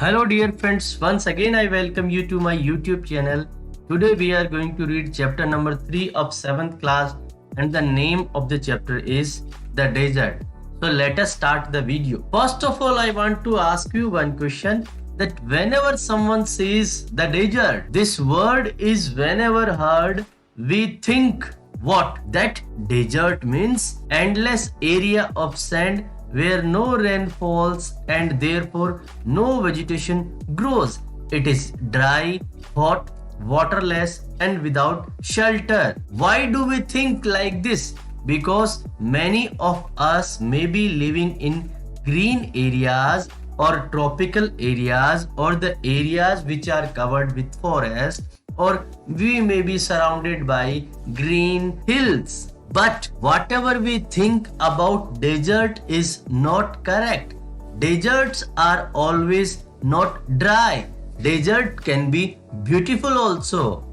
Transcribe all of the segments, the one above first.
Hello dear friends, once again I welcome you to my YouTube channel. Today we are going to read chapter number 3 of 7th class and the name of the chapter is The Desert. So let us start the video. First of all, I want to ask you one question that whenever someone says the desert, this word is whenever heard, we think what? That desert means endless area of sand where no rain falls and therefore no vegetation grows. It is dry, hot, waterless, and without shelter. Why do we think like this? Because many of us may be living in green areas or tropical areas or the areas which are covered with forest, or we may be surrounded by green hills. But whatever we think about desert is not correct. Deserts are always not dry. Desert can be beautiful also.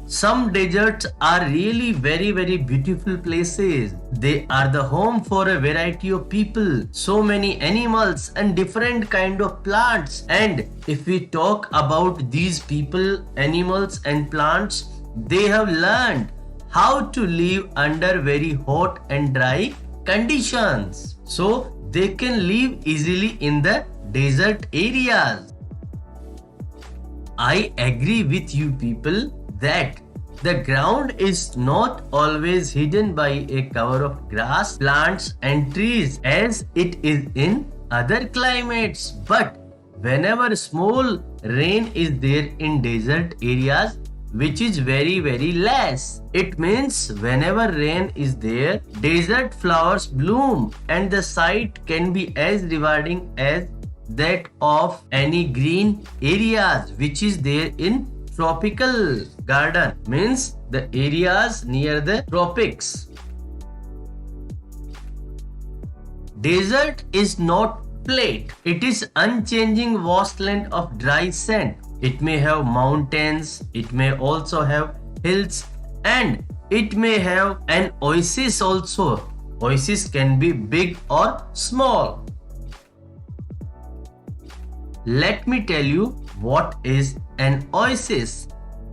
Some deserts are really very beautiful places. They are the home for a variety of people, so many animals and different kind of plants. And if we talk about these people, animals and plants, they have learned how to live under very hot and dry conditions. So they can live easily in the desert areas. I agree with you people that the ground is not always hidden by a cover of grass, plants and trees as it is in other climates. But whenever small rain is there in desert areas, which is very less, it means whenever rain is there, desert flowers bloom and the sight can be as rewarding as that of any green areas which is there in tropical garden, means the areas near the tropics. Desert is not flat, it is unchanging wasteland of dry sand. It may have mountains, it may also have hills, and it may have an oasis also. Oasis can be big or small. Let me tell you what is an oasis.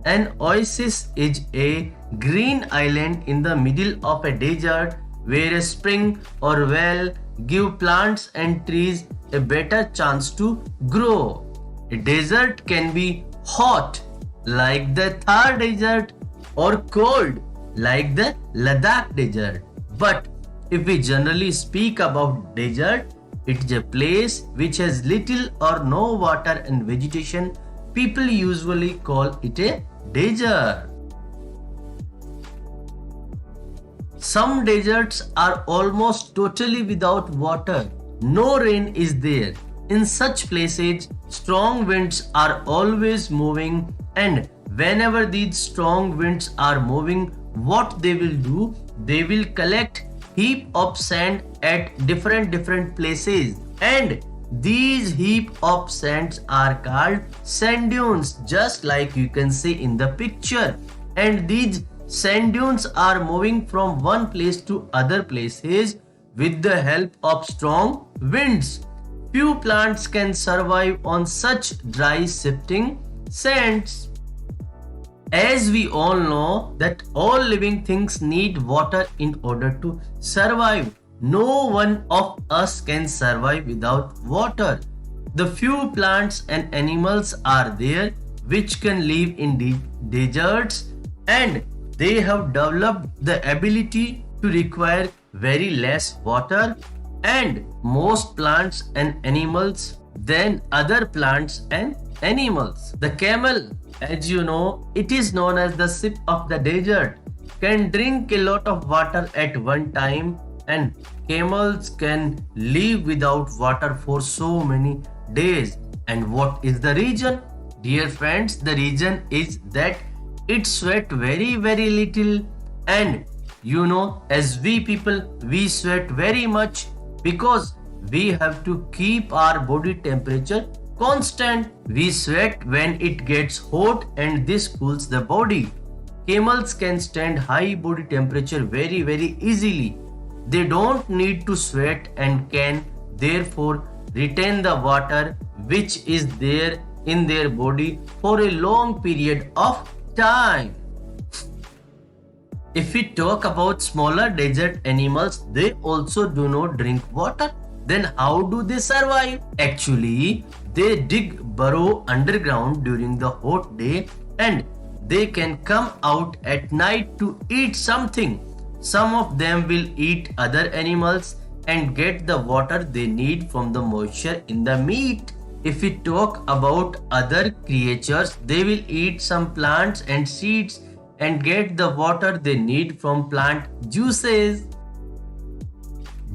An oasis is a green island in the middle of a desert where a spring or well give plants and trees a better chance to grow. A desert can be hot like the Thar desert or cold like the Ladakh desert. But if we generally speak about desert, it is a place which has little or no water and vegetation. People usually call it a desert. Some deserts are almost totally without water. No rain is there. In such places, strong winds are always moving, and whenever these strong winds are moving, what they will do? They will collect heap of sand at different places, and these heap of sands are called sand dunes, just like you can see in the picture. And these sand dunes are moving from one place to other places with the help of strong winds. Few plants can survive on such dry shifting sands. As we all know that all living things need water in order to survive. No one of us can survive without water. The few plants and animals are there which can live in the deserts, and they have developed the ability to require very less water and most plants and animals than other plants and animals. The camel, as you know, it is known as the sheep of the desert, can drink a lot of water at one time, and camels can live without water for so many days. And what is the reason? Dear friends, the reason is that it sweat very little, and you know, as we people, we sweat very much because we have to keep our body temperature constant. We sweat when it gets hot and this cools the body. Camels can stand high body temperature very easily. They don't need to sweat and can therefore retain the water which is there in their body for a long period of time. If we talk about smaller desert animals, they also do not drink water. Then how do they survive? Actually, they dig burrow underground during the hot day and they can come out at night to eat something. Some of them will eat other animals and get the water they need from the moisture in the meat. If we talk about other creatures, they will eat some plants and seeds and get the water they need from plant juices.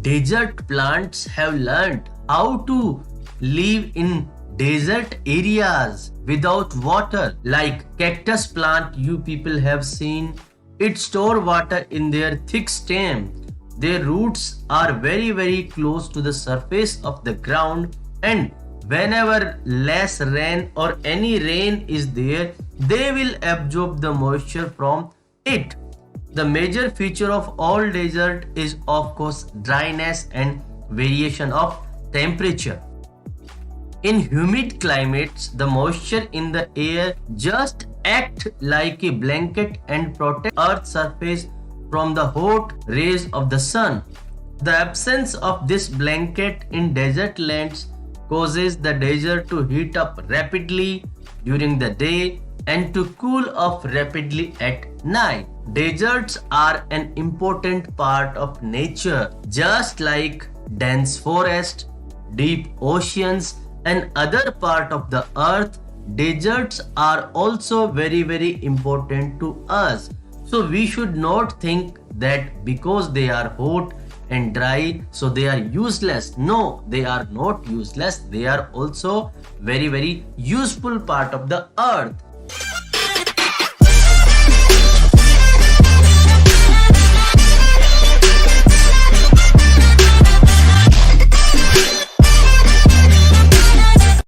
Desert plants have learned how to live in desert areas without water. Like cactus plant you people have seen, it store water in their thick stem. Their roots are very close to the surface of the ground, and whenever less rain or any rain is there, they will absorb the moisture from it. The major feature of all desert is of course dryness and variation of temperature. In humid climates, the moisture in the air just act like a blanket and protect Earth's surface from the hot rays of the sun. The absence of this blanket in desert lands causes the desert to heat up rapidly during the day and to cool off rapidly at night. Deserts are an important part of nature, just like dense forest, deep oceans, and other part of the earth. Deserts are also very important to us. So we should not think that because they are hot and dry, so they are useless. No, they are not useless. They are also very useful part of the earth.